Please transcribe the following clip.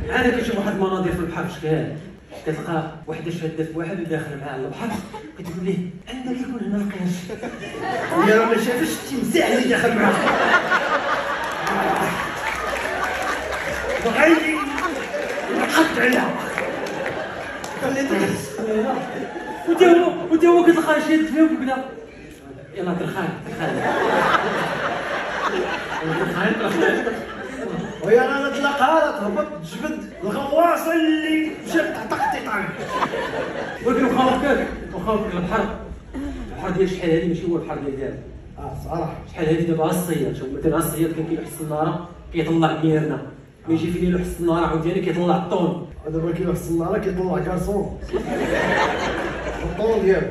عاد كتشوف واحد المناظر في البحر شكال، كتلقى وحده شاده في واحد وداخله معاه البحر، كتقول ليه عندك يكون هنا القرش، ويا راه ما شافش التمساح اللي داخل معاه. بغا يقطع عليها، خليته وتا هو كتلقاه شاد فيها وكيبدا يلا درخان ويا انا نتلاقاها تهبط تجبد الغواصه اللي مشات تحت القطيطان. ولكن وخاوك البحر ديال شحال هادي ماشي هو البحر ديال صراحه شحال هادي دابا الصياد. شوف مثلا الصياد كان كيلوح الصناره كيطلع ميرنا، ما يجي فين يلوح الصناره عاوتاني كيطلع الطون. دابا كيلوح الصناره كيطلع كارسون الطون ديالو.